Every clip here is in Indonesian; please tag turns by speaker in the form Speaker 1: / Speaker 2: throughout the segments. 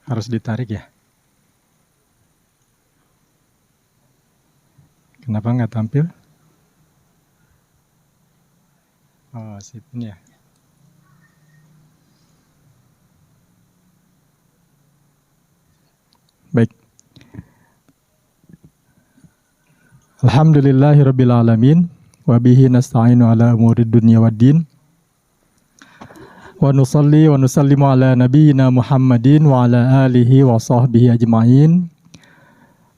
Speaker 1: Harus ditarik ya? Kenapa nggak tampil? Oh, sip ini ya. Baik. Alhamdulillahirabbil alamin wa bihi nasta'inu ala umuri dunya waddin. Wa nusalli wa nusallimu ala nabiyyina Muhammadin wa ala alihi wa sahbihi ajma'in.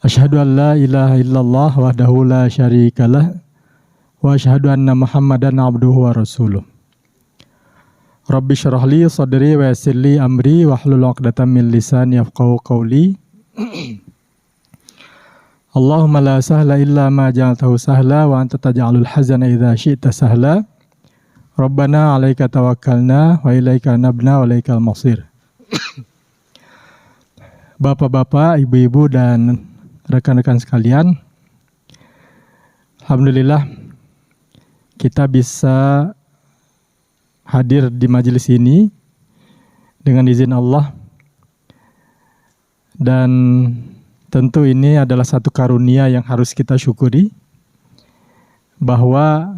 Speaker 1: Asyhadu an la ilaha illallah wahdahu la syarikalah wa asyhadu anna Muhammadan abduhu wa rasuluh. Rabbi syrah li sadri wa yassir li amri wahlul 'uqdatam min lisani yafqahu qawli. Allahumma la sahla illa ma ja'altahu sahla wa anta taj'alul hazana idza syi'ta sahla. Rabbana 'alaika tawakkalna wa ilaika nabna wa ilaikal masir. Bapak-bapak, ibu-ibu dan rekan-rekan sekalian, alhamdulillah kita bisa hadir di majelis ini dengan izin Allah, dan tentu ini adalah satu karunia yang harus kita syukuri, bahwa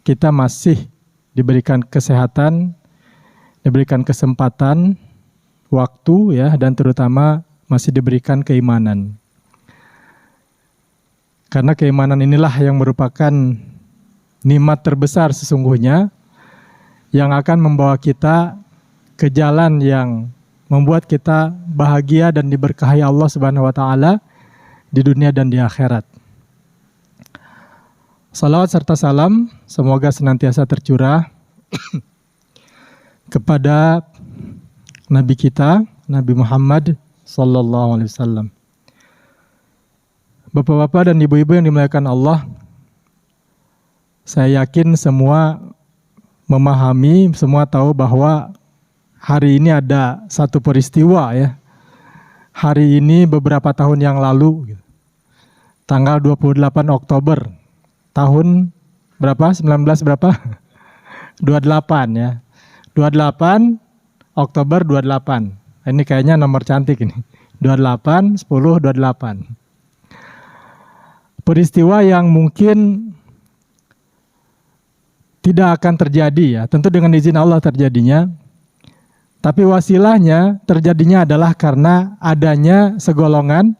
Speaker 1: kita masih diberikan kesehatan, diberikan kesempatan, waktu ya, dan terutama masih diberikan keimanan. Karena keimanan inilah yang merupakan nikmat terbesar sesungguhnya, yang akan membawa kita ke jalan yang membuat kita bahagia dan diberkahi Allah Subhanahu wa taala di dunia dan di akhirat. Salawat serta salam semoga senantiasa tercurah kepada Nabi kita, Nabi Muhammad sallallahu alaihi wasallam. Bapak-bapak dan ibu-ibu yang dimuliakan Allah, saya yakin semua memahami, semua tahu bahwa hari ini ada satu peristiwa ya. Hari ini beberapa tahun yang lalu, tanggal 28 Oktober tahun berapa? 19 berapa? 28 ya. 28 Oktober 28. Ini kayaknya nomor cantik ini. 28 10 28. Peristiwa yang mungkin tidak akan terjadi ya, tentu dengan izin Allah terjadinya. Tapi wasilahnya terjadinya adalah karena adanya segolongan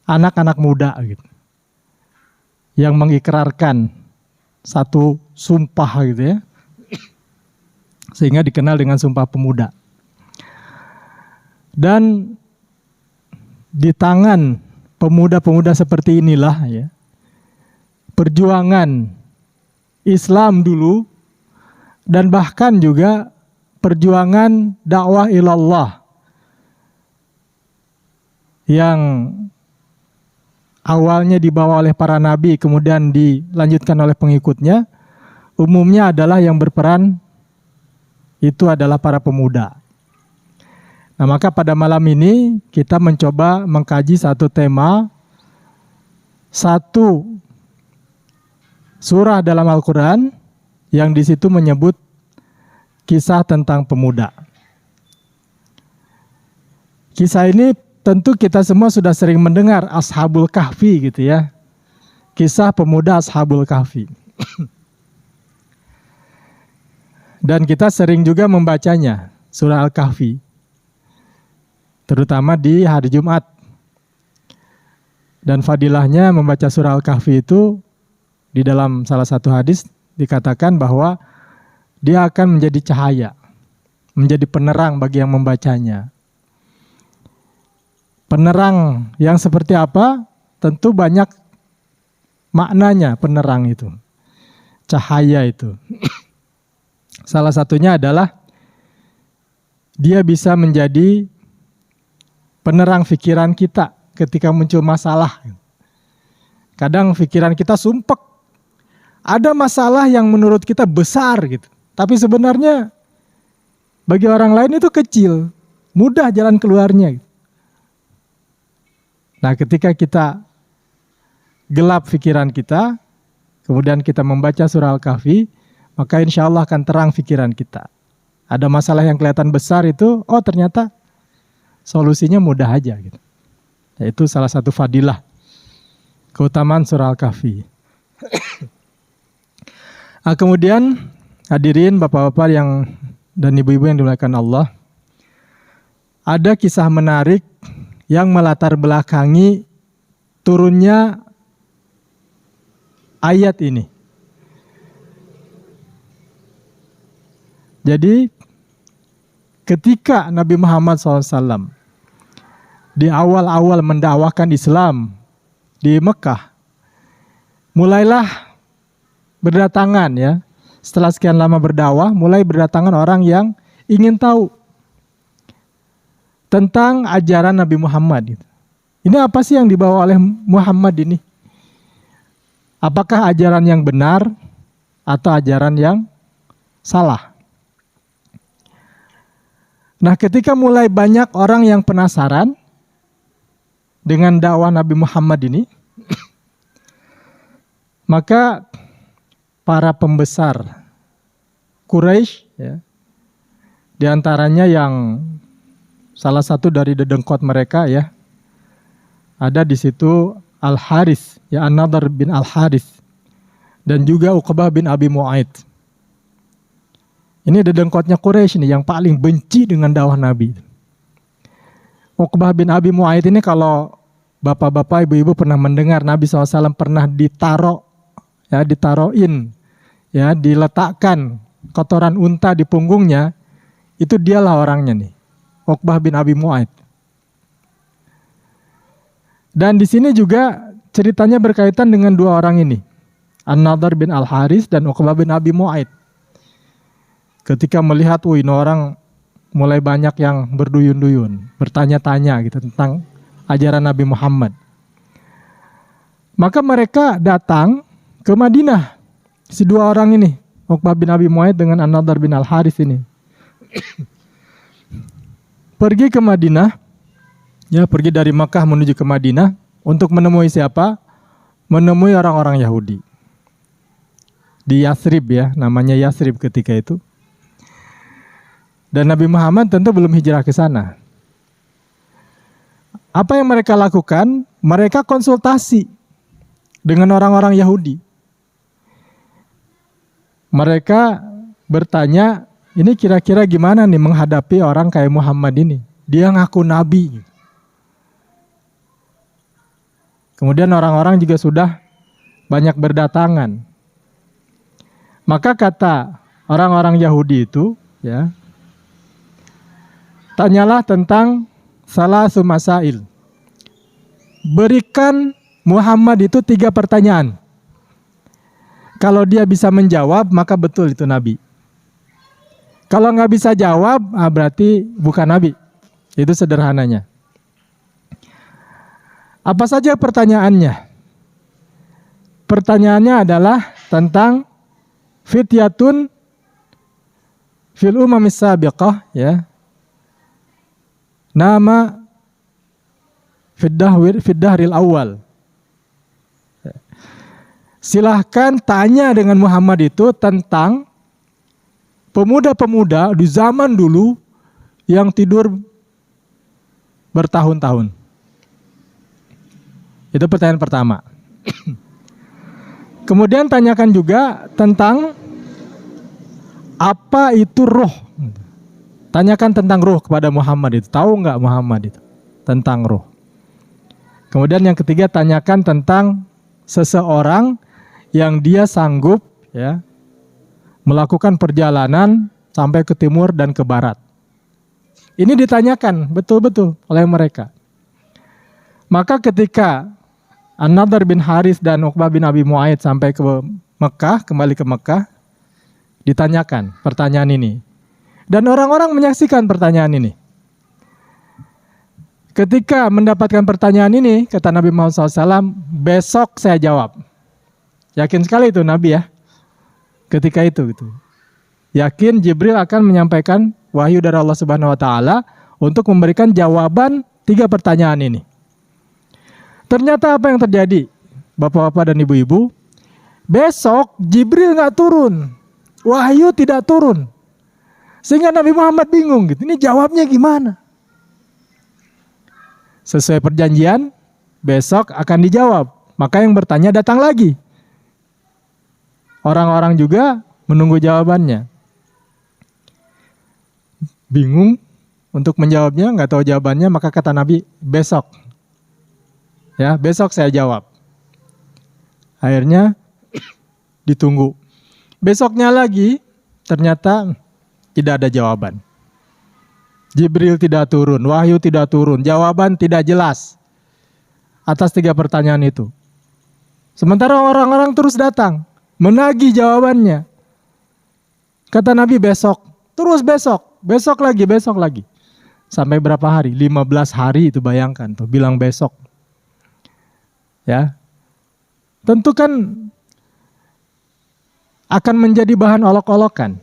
Speaker 1: anak-anak muda gitu, yang mengikrarkan satu sumpah gitu ya, sehingga dikenal dengan Sumpah Pemuda. Dan di tangan pemuda-pemuda seperti inilah ya, perjuangan Islam dulu dan bahkan juga perjuangan dakwah ilallah yang awalnya dibawa oleh para nabi kemudian dilanjutkan oleh pengikutnya, umumnya adalah yang berperan itu adalah para pemuda. Nah, maka pada malam ini kita mencoba mengkaji satu tema, satu surah dalam Al-Quran yang di situ menyebut kisah tentang pemuda. Kisah ini tentu kita semua sudah sering mendengar, Ashabul Kahfi gitu ya. Kisah pemuda Ashabul Kahfi. Dan kita sering juga membacanya, surah Al-Kahfi. Terutama di hari Jumat. Dan fadilahnya membaca surah Al-Kahfi itu, di dalam salah satu hadis dikatakan bahwa dia akan menjadi cahaya, menjadi penerang bagi yang membacanya. Penerang yang seperti apa? Tentu banyak maknanya penerang itu, cahaya itu. Salah satunya adalah dia bisa menjadi penerang pikiran kita ketika muncul masalah. Kadang pikiran kita sumpek, ada masalah yang menurut kita besar gitu, tapi sebenarnya bagi orang lain itu kecil, mudah jalan keluarnya. Nah, ketika kita gelap pikiran kita, kemudian kita membaca surah Al-Kahfi, maka insya Allah akan terang pikiran kita. Ada masalah yang kelihatan besar itu, oh ternyata solusinya mudah aja gitu. Itu salah satu fadilah keutamaan surah Al-Kahfi. Kemudian hadirin bapak-bapak yang dan ibu-ibu yang dimuliakan Allah, ada kisah menarik yang melatar belakangi turunnya ayat ini. Jadi ketika Nabi Muhammad SAW di awal-awal mendakwakan Islam di Mekah, mulailah berdatangan ya. Setelah sekian lama berdakwah, mulai berdatangan orang yang ingin tahu tentang ajaran Nabi Muhammad. Ini apa sih yang dibawa oleh Muhammad ini? Apakah ajaran yang benar atau ajaran yang salah? Nah, ketika mulai banyak orang yang penasaran dengan dakwah Nabi Muhammad ini, maka para pembesar Quraisy, ya, diantaranya yang salah satu dari dedengkot mereka, ya, ada di situ Al-Harits, ya, An-Nadhr bin Al-Harits, dan juga Uqbah bin Abi Mu'ayth. Ini dedengkotnya Quraisy nih yang paling benci dengan dakwah Nabi. Uqbah bin Abi Mu'ayth ini, kalau bapak-bapak, ibu-ibu pernah mendengar Nabi SAW pernah ditaroin, ya, diletakkan kotoran unta di punggungnya, itu dialah orangnya nih, Uqbah bin Abi Mu'ayth. Dan di sini juga ceritanya berkaitan dengan dua orang ini, An-Nadhr bin Al-Harits dan Uqbah bin Abi Mu'ayth. Ketika melihat, ini orang mulai banyak yang berduyun-duyun, bertanya-tanya gitu tentang ajaran Nabi Muhammad. Maka mereka datang ke Madinah, si dua orang ini, Uqbah bin Abi Mu'ayth dengan An-Nadhr bin Al-Harits ini. Pergi ke Madinah, ya, pergi dari Makkah menuju ke Madinah untuk menemui siapa? Menemui orang-orang Yahudi. Di Yathrib, ya, namanya Yathrib ketika itu. Dan Nabi Muhammad tentu belum hijrah ke sana. Apa yang mereka lakukan? Mereka konsultasi dengan orang-orang Yahudi. Mereka bertanya, ini kira-kira gimana nih menghadapi orang kayak Muhammad ini? Dia ngaku nabi. Kemudian orang-orang juga sudah banyak berdatangan. Maka kata orang-orang Yahudi itu, ya, tanyalah tentang salasu masail. Berikan Muhammad itu 3 pertanyaan. Kalau dia bisa menjawab, maka betul itu nabi. Kalau nggak bisa jawab, berarti bukan nabi. Itu sederhananya. Apa saja pertanyaannya? Pertanyaannya adalah tentang fityatun fil umamis sabiqah, ya. Nama fiddahril awal. Silahkan tanya dengan Muhammad itu tentang pemuda-pemuda di zaman dulu yang tidur bertahun-tahun. Itu pertanyaan pertama. Kemudian tanyakan juga tentang apa itu ruh. Tanyakan tentang ruh kepada Muhammad itu. Tahu nggak Muhammad itu tentang ruh? Kemudian yang ketiga, tanyakan tentang seseorang yang dia sanggup, ya, melakukan perjalanan sampai ke timur dan ke barat. Ini ditanyakan betul-betul oleh mereka. Maka ketika An-Nadhr bin Harits dan Uqbah bin Abi Mu'ayth sampai ke Mekah, kembali ke Mekah, ditanyakan pertanyaan ini. Dan orang-orang menyaksikan pertanyaan ini. Ketika mendapatkan pertanyaan ini, kata Nabi Muhammad SAW, besok saya jawab. Yakin sekali itu Nabi, ya. Ketika itu gitu. Yakin Jibril akan menyampaikan wahyu dari Allah Subhanahu wa taala untuk memberikan jawaban 3 pertanyaan ini. Ternyata apa yang terjadi? Bapak-bapak dan ibu-ibu, besok Jibril nggak turun. Wahyu tidak turun. Sehingga Nabi Muhammad bingung gitu. Ini jawabnya gimana? Sesuai perjanjian, besok akan dijawab. Maka yang bertanya datang lagi. Orang-orang juga menunggu jawabannya. Bingung untuk menjawabnya, nggak tahu jawabannya, maka kata Nabi, besok. Ya, besok saya jawab. Akhirnya ditunggu. Besoknya lagi, ternyata tidak ada jawaban. Jibril tidak turun, wahyu tidak turun, jawaban tidak jelas atas 3 pertanyaan itu. Sementara orang-orang terus datang, menagih jawabannya. Kata Nabi besok, terus besok lagi. Sampai berapa hari? 15 hari itu, bayangkan tuh, bilang besok. Ya. Tentu kan akan menjadi bahan olok-olokan.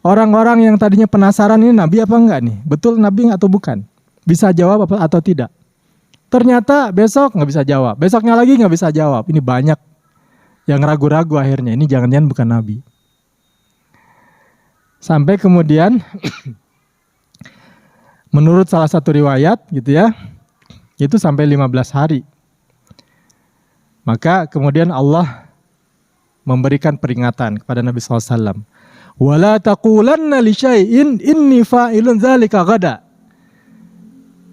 Speaker 1: Orang-orang yang tadinya penasaran, ini Nabi apa enggak nih? Betul Nabi atau bukan? Bisa jawab apa atau tidak? Ternyata besok nggak bisa jawab. Besoknya lagi nggak bisa jawab. Ini banyak yang ragu-ragu akhirnya. Ini jangan-jangan bukan Nabi. Sampai kemudian menurut salah satu riwayat gitu ya, itu sampai 15 hari. Maka kemudian Allah memberikan peringatan kepada Nabi SAW. Wala taqulanna li syai'in inni fa'ilun dzalika ghada.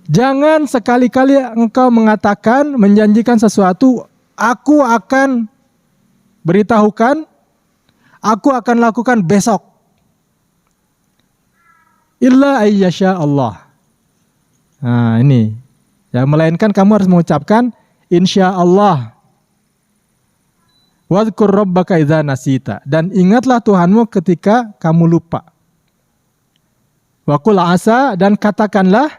Speaker 1: Jangan sekali-kali engkau mengatakan, menjanjikan sesuatu, aku akan beritahukan, aku akan lakukan besok. Illa ayyasha Allah. Nah ini, ya, melainkan kamu harus mengucapkan insya Allah. Wadhkur rabbaka idza nasita, dan ingatlah Tuhanmu ketika kamu lupa. Wa qul asa, dan katakanlah,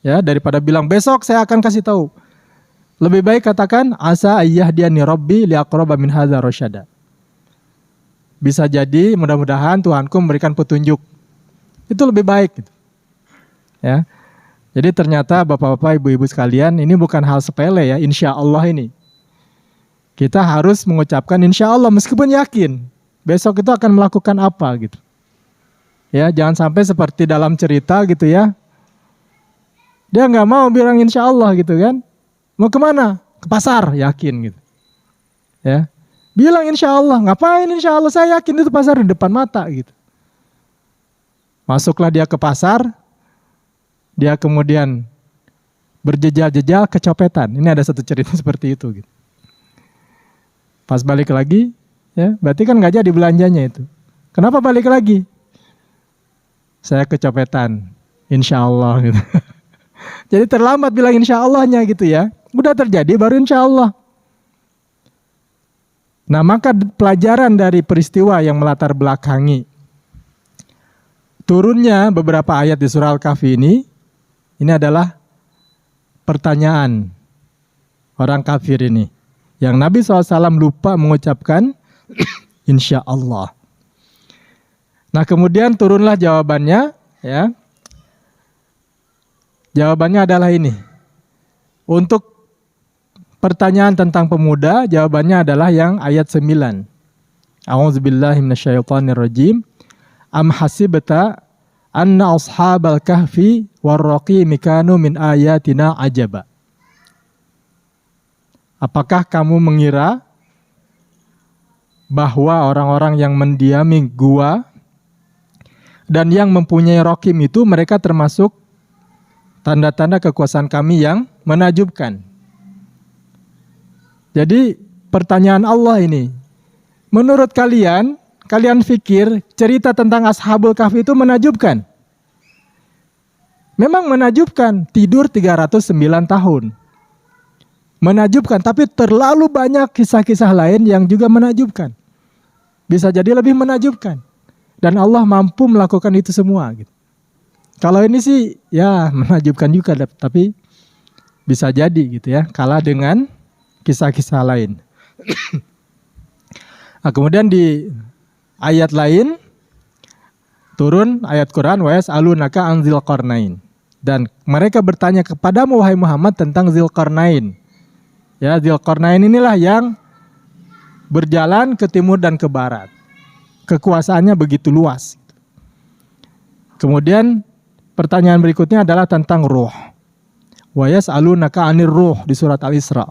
Speaker 1: ya, daripada bilang besok saya akan kasih tahu, lebih baik katakan asa ayyahdiyani rabbi liaqraba min hadza rasyada. Bisa jadi mudah-mudahan Tuhanku memberikan petunjuk. Itu lebih baik gitu. Ya. Jadi ternyata Bapak-bapak, Ibu-ibu sekalian, ini bukan hal sepele ya, insya Allah ini. Kita harus mengucapkan insya Allah meskipun yakin besok itu akan melakukan apa gitu. Ya, jangan sampai seperti dalam cerita gitu ya. Dia nggak mau bilang insya Allah gitu kan. Mau kemana? Ke pasar, yakin gitu. Ya, bilang insya Allah. Ngapain insya Allah? Saya yakin itu pasar di depan mata gitu. Masuklah dia ke pasar. Dia kemudian berjejal-jejal kecopetan. Ini ada satu cerita seperti itu gitu. Pas balik lagi, ya berarti kan nggak jadi belanjanya itu. Kenapa balik lagi? Saya kecopetan, insya Allah gitu. Jadi terlambat bilang insya Allahnya gitu ya. Udah terjadi baru insya Allah. Nah maka pelajaran dari peristiwa yang melatar belakangi turunnya beberapa ayat di surah Al-Kahfi ini adalah pertanyaan orang kafir ini. Yang Nabi SAW lupa mengucapkan insya Allah. Nah kemudian turunlah jawabannya. Ya. Jawabannya adalah ini. Untuk pertanyaan tentang pemuda, jawabannya adalah yang ayat 9. A'udzubillahi minasyaitonirrajim. Am hasibta anna ashabal kahfi warraqimi kanu min ayatina ajaba. Apakah kamu mengira bahwa orang-orang yang mendiami gua dan yang mempunyai rokim itu mereka termasuk tanda-tanda kekuasaan kami yang menakjubkan? Jadi pertanyaan Allah ini, menurut kalian pikir cerita tentang Ashabul Kahfi itu menakjubkan? Memang menakjubkan, tidur 309 tahun. Menakjubkan, tapi terlalu banyak kisah-kisah lain yang juga menakjubkan. Bisa jadi lebih menakjubkan. Dan Allah mampu melakukan itu semua gitu. Kalau ini sih ya menakjubkan juga, tapi bisa jadi gitu ya, kalah dengan kisah-kisah lain. Nah, kemudian di ayat lain turun ayat Quran wa yas'alunaka an Dzilqarnain, dan mereka bertanya kepadamu wahai Muhammad tentang Dzilqarnain. Ya, Dzilqarnain inilah yang berjalan ke timur dan ke barat. Kekuasaannya begitu luas. Kemudian pertanyaan berikutnya adalah tentang ruh. Wa yas'alunaka 'anir ruh di surat Al-Isra.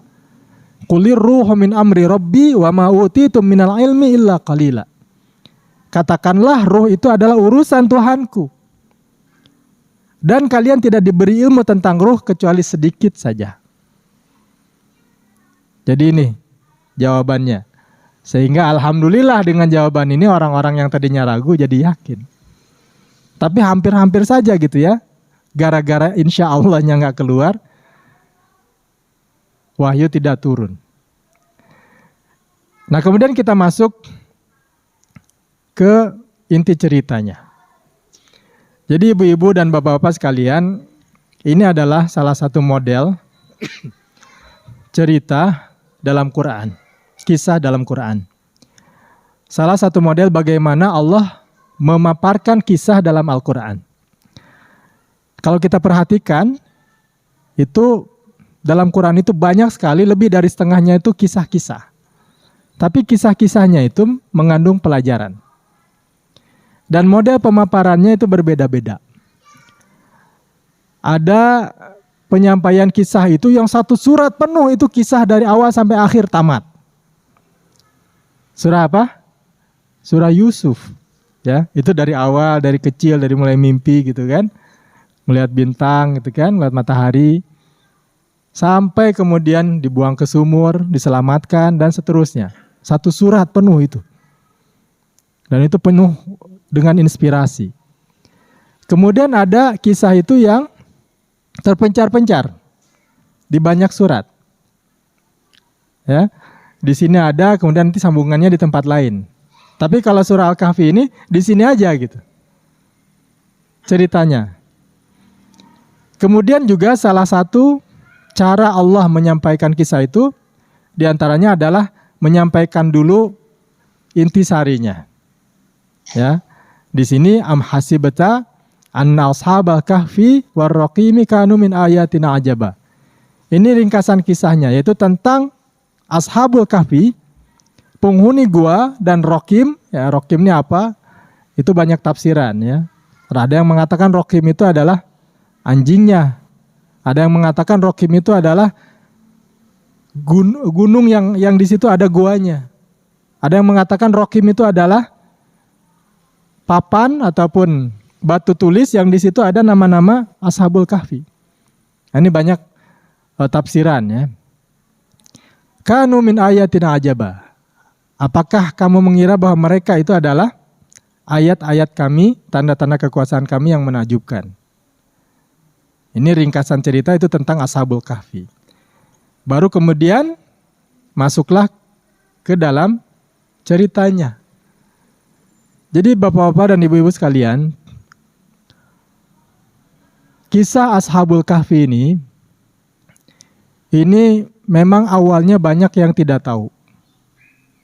Speaker 1: Qulir ruhu min amri rabbi wa ma utitum minal ilmi illa qalila. Katakanlah ruh itu adalah urusan Tuhanku. Dan kalian tidak diberi ilmu tentang ruh kecuali sedikit saja. Jadi ini jawabannya. Sehingga alhamdulillah dengan jawaban ini orang-orang yang tadinya ragu jadi yakin. Tapi hampir-hampir saja gitu ya. Gara-gara insya Allahnya nggak keluar, wahyu tidak turun. Nah kemudian kita masuk ke inti ceritanya. Jadi ibu-ibu dan bapak-bapak sekalian, ini adalah salah satu model cerita dalam Quran, kisah dalam Quran. Salah satu model bagaimana Allah memaparkan kisah dalam Al-Quran. Kalau kita perhatikan, itu dalam Quran itu banyak sekali, lebih dari setengahnya itu kisah-kisah. Tapi kisah-kisahnya itu mengandung pelajaran. Dan model pemaparannya itu berbeda-beda. Ada penyampaian kisah itu yang satu surat penuh itu kisah dari awal sampai akhir tamat. Surah apa? Surah Yusuf. Ya, itu dari awal, dari kecil, dari mulai mimpi gitu kan. Melihat bintang gitu kan, melihat matahari. Sampai kemudian dibuang ke sumur, diselamatkan dan seterusnya. Satu surat penuh itu. Dan itu penuh dengan inspirasi. Kemudian ada kisah itu yang terpencar-pencar di banyak surat. Ya, di sini ada, kemudian nanti sambungannya di tempat lain. Tapi kalau surah Al-Kahfi ini di sini aja gitu ceritanya. Kemudian juga salah satu cara Allah menyampaikan kisah itu diantaranya adalah menyampaikan dulu intisarinya. Ya, di sini am hasibata anna ashabal kahfi warraqimi kanu min ayatina ajaba. Ini ringkasan kisahnya, yaitu tentang ashabul kahfi, penghuni gua, dan rokim. Ya, rokim ini apa? Itu banyak tafsiran ya. Ada yang mengatakan rokim itu adalah anjingnya. Ada yang mengatakan rokim itu adalah gunung yang di situ ada guanya. Ada yang mengatakan rokim itu adalah papan ataupun batu tulis yang di situ ada nama-nama ashabul kahfi. Nah, ini banyak tafsiran ya. Kanu min ayatina ajaba. Apakah kamu mengira bahwa mereka itu adalah ayat-ayat kami, tanda-tanda kekuasaan kami yang menakjubkan? Ini ringkasan cerita itu tentang ashabul kahfi. Baru kemudian masuklah ke dalam ceritanya. Jadi bapak-bapak dan ibu-ibu sekalian, kisah ashabul kahfi ini memang awalnya banyak yang tidak tahu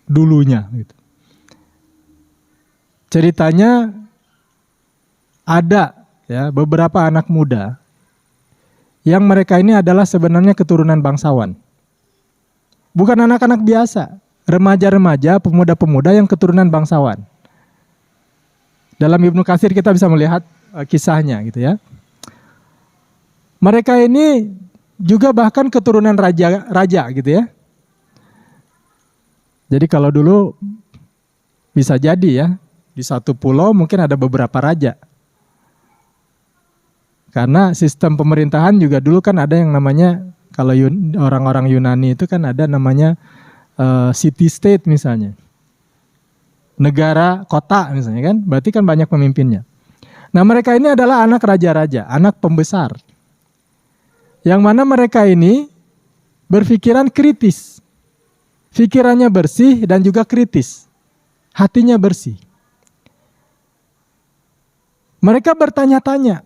Speaker 1: dulunya. Gitu. Ceritanya ada ya beberapa anak muda yang mereka ini adalah sebenarnya keturunan bangsawan. Bukan anak-anak biasa, remaja-remaja, pemuda-pemuda yang keturunan bangsawan. Dalam Ibnu Katsir kita bisa melihat kisahnya gitu ya. Mereka ini juga bahkan keturunan raja gitu ya. Jadi kalau dulu bisa jadi ya, di satu pulau mungkin ada beberapa raja. Karena sistem pemerintahan juga dulu kan ada yang namanya, kalau orang-orang Yunani itu kan ada namanya city state misalnya. Negara, kota misalnya kan, berarti kan banyak pemimpinnya. Nah mereka ini adalah anak raja-raja, anak pembesar. Yang mana mereka ini berpikiran kritis. Pikirannya bersih dan juga kritis. Hatinya bersih. Mereka bertanya-tanya.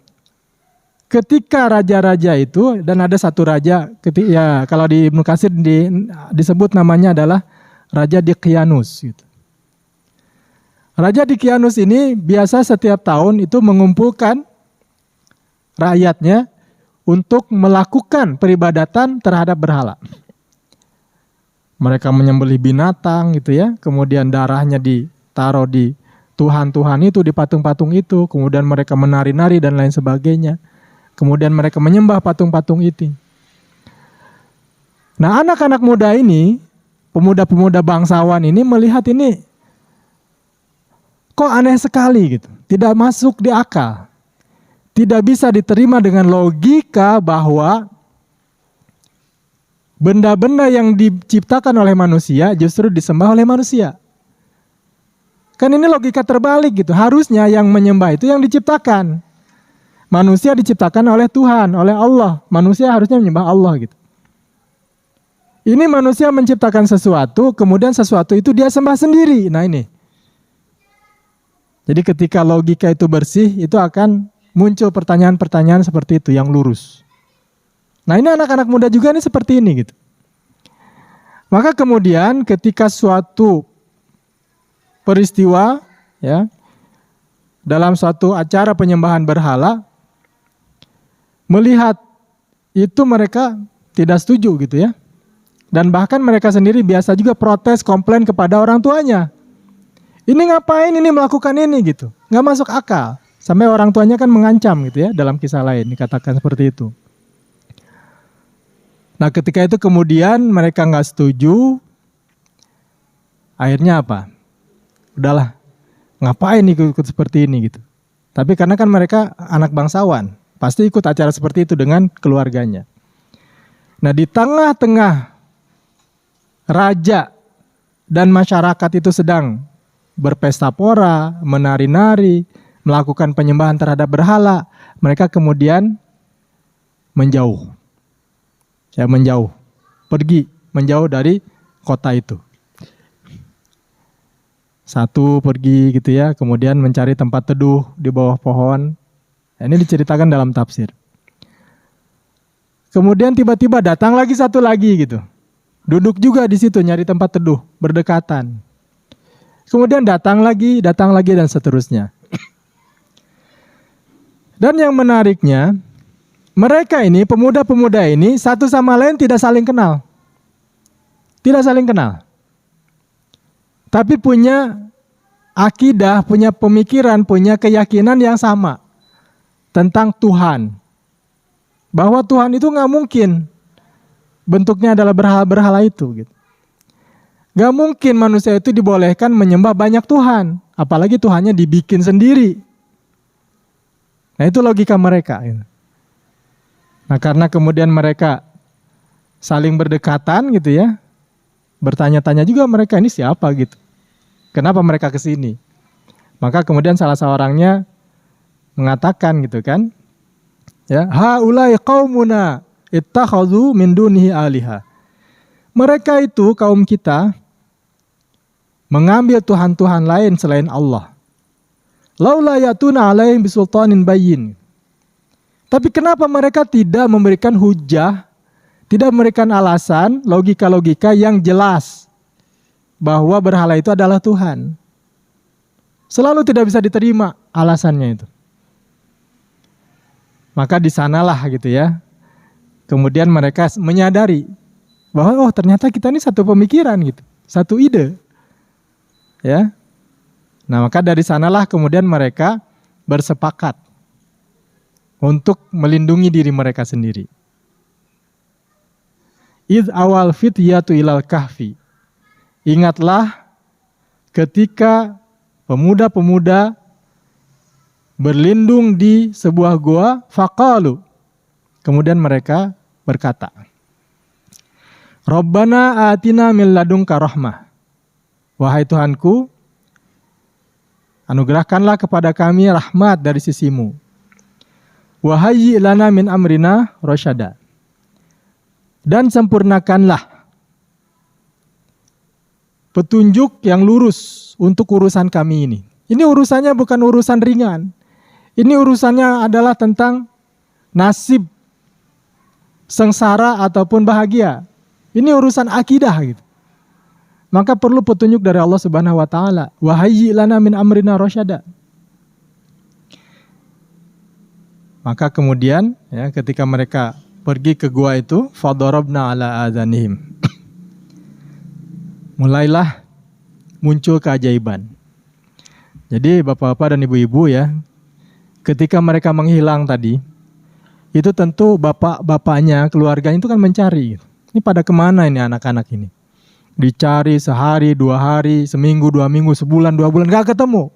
Speaker 1: Ketika raja-raja itu, dan ada satu raja, ya kalau di Ibnu Katsir disebut namanya adalah Raja Dqyanus. Gitu. Raja Dqyanus ini biasa setiap tahun itu mengumpulkan rakyatnya untuk melakukan peribadatan terhadap berhala. Mereka menyembelih binatang gitu ya, kemudian darahnya ditaruh di Tuhan-Tuhan itu, di patung-patung itu, kemudian mereka menari-nari dan lain sebagainya. Kemudian mereka menyembah patung-patung itu. Nah, anak-anak muda ini, pemuda-pemuda bangsawan ini melihat ini kok aneh sekali gitu. Tidak masuk di akal. Tidak bisa diterima dengan logika bahwa benda-benda yang diciptakan oleh manusia justru disembah oleh manusia. Kan ini logika terbalik gitu. Harusnya yang menyembah itu yang diciptakan. Manusia diciptakan oleh Tuhan, oleh Allah. Manusia harusnya menyembah Allah gitu. Ini manusia menciptakan sesuatu, kemudian sesuatu itu dia sembah sendiri. Nah ini. Jadi ketika logika itu bersih, itu akan muncul pertanyaan-pertanyaan seperti itu yang lurus. Nah ini anak-anak muda juga ini seperti ini gitu. Maka kemudian ketika suatu peristiwa ya dalam suatu acara penyembahan berhala, melihat itu mereka tidak setuju gitu ya. Dan bahkan mereka sendiri biasa juga protes, komplain kepada orang tuanya. Ini ngapain ini melakukan ini gitu. Nggak masuk akal. Sampai orang tuanya kan mengancam gitu ya, dalam kisah lain dikatakan seperti itu. Nah ketika itu kemudian mereka nggak setuju. Akhirnya apa? Udahlah, ngapain ikut seperti ini gitu. Tapi karena kan mereka anak bangsawan, pasti ikut acara seperti itu dengan keluarganya. Nah di tengah-tengah raja dan masyarakat itu sedang berpesta pora, menari-nari, melakukan penyembahan terhadap berhala, mereka kemudian menjauh. Ya, menjauh, pergi, menjauh dari kota itu. Satu pergi gitu ya, kemudian mencari tempat teduh di bawah pohon. Ini diceritakan dalam tafsir. Kemudian tiba-tiba datang lagi satu lagi gitu. Duduk juga di situ nyari tempat teduh, berdekatan. Kemudian datang lagi dan seterusnya. Dan yang menariknya, mereka ini, pemuda-pemuda ini satu sama lain tidak saling kenal. Tidak saling kenal. Tapi punya akidah, punya pemikiran, punya keyakinan yang sama tentang Tuhan. Bahwa Tuhan itu nggak mungkin bentuknya adalah berhala-berhala itu. Gitu. Gak mungkin manusia itu dibolehkan menyembah banyak Tuhan. Apalagi Tuhannya dibikin sendiri. Nah itu logika mereka. Gitu. Nah karena kemudian mereka saling berdekatan gitu ya. Bertanya-tanya juga mereka ini siapa gitu. Kenapa mereka kesini? Maka kemudian salah seorangnya mengatakan gitu kan. Ya, haulai qaumuna ittakhadhu min dunihi aliha. Mereka itu kaum kita mengambil tuhan-tuhan lain selain Allah. Laula yatuna alaihim bisultanin bayyin. Tapi kenapa mereka tidak memberikan hujah, tidak memberikan alasan, logika-logika yang jelas bahwa berhala itu adalah Tuhan. Selalu tidak bisa diterima alasannya itu. Maka di sanalah gitu ya. Kemudian mereka menyadari bahwa ternyata kita ini satu pemikiran gitu, satu ide. Ya. Nah, maka dari sanalah kemudian mereka bersepakat untuk melindungi diri mereka sendiri. Id awal fityatu ilal kahfi. Ingatlah ketika pemuda-pemuda berlindung di sebuah gua, faqalu. Kemudian mereka berkata, Rabbana atina min ladunka rahmah. Wahai Tuhanku, anugerahkanlah kepada kami rahmat dari sisimu. Wahayyi lana min amrina rasyada. Dan sempurnakanlah petunjuk yang lurus untuk urusan kami ini. Ini urusannya bukan urusan ringan. Ini urusannya adalah tentang nasib sengsara ataupun bahagia. Ini urusan akidah gitu. Maka perlu petunjuk dari Allah Subhanahu wa taala. Wahayyi lana min amrina rasyada. Maka kemudian ya ketika mereka pergi ke gua itu, fadarabna ala adzanihim. Mulailah muncul keajaiban. Jadi bapak-bapak dan ibu-ibu ya, ketika mereka menghilang tadi, itu tentu bapak-bapaknya, keluarganya itu kan mencari. Ini pada kemana ini anak-anak ini? Dicari sehari, 2 hari, seminggu, 2 minggu, sebulan, 2 bulan, gak ketemu.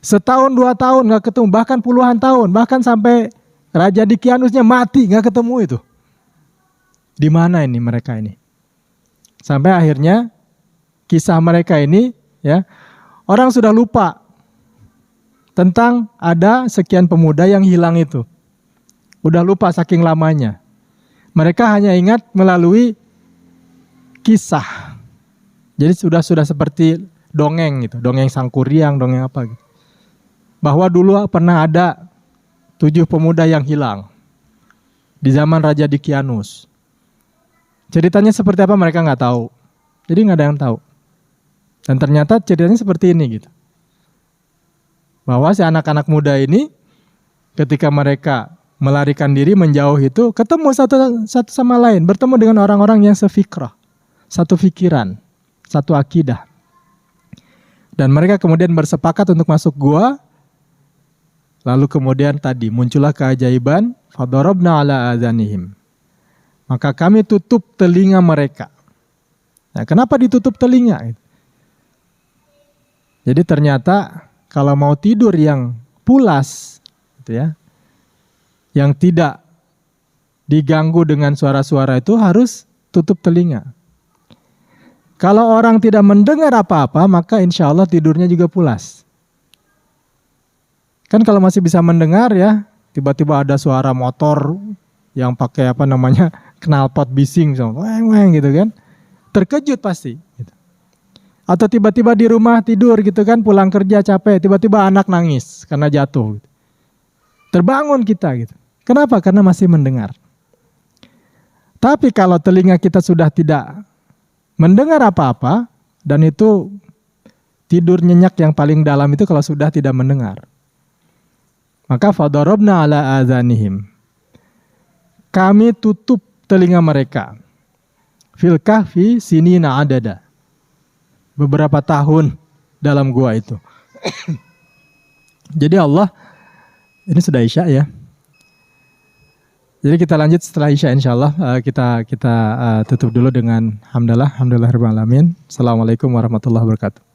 Speaker 1: Setahun, 2 tahun gak ketemu, bahkan puluhan tahun, bahkan sampai Raja Dikianusnya mati, gak ketemu itu. Di mana ini mereka ini? Sampai akhirnya kisah mereka ini, ya, orang sudah lupa tentang ada sekian pemuda yang hilang itu. Udah lupa saking lamanya. Mereka hanya ingat melalui kisah. Jadi sudah seperti dongeng gitu, dongeng Sangkuriang, dongeng apa gitu. Bahwa dulu pernah ada 7 pemuda yang hilang di zaman Raja Dikianus. Ceritanya seperti apa mereka nggak tahu. Jadi nggak ada yang tahu. Dan ternyata ceritanya seperti ini gitu. Bahwa si anak-anak muda ini ketika mereka melarikan diri menjauh itu ketemu satu sama lain, bertemu dengan orang-orang yang sefikrah, satu pikiran, satu akidah. Dan mereka kemudian bersepakat untuk masuk gua. Lalu kemudian tadi muncullah keajaiban, fadarabna ala adhanihim. Maka kami tutup telinga mereka. Nah, kenapa ditutup telinga? Jadi ternyata kalau mau tidur yang pulas, gitu ya, yang tidak diganggu dengan suara-suara itu harus tutup telinga. Kalau orang tidak mendengar apa-apa, maka insya Allah tidurnya juga pulas. Kan kalau masih bisa mendengar ya, tiba-tiba ada suara motor yang pakai knalpot bising, weng gitu kan, terkejut pasti. Gitu. Atau tiba-tiba di rumah tidur gitu kan, pulang kerja capek, tiba-tiba anak nangis karena jatuh. Gitu. Terbangun kita gitu. Kenapa? Karena masih mendengar. Tapi kalau telinga kita sudah tidak mendengar apa-apa, dan itu tidur nyenyak yang paling dalam itu kalau sudah tidak mendengar. Maka fadarabna ala adhanihim. Kami tutup telinga mereka. Fil kahfi sinina adada. Beberapa tahun dalam gua itu. Jadi Allah, ini sudah Isya ya. Jadi kita lanjut setelah Isya insyaallah. Kita tutup dulu dengan hamdalah rabbil alamin. Assalamualaikum warahmatullahi wabarakatuh.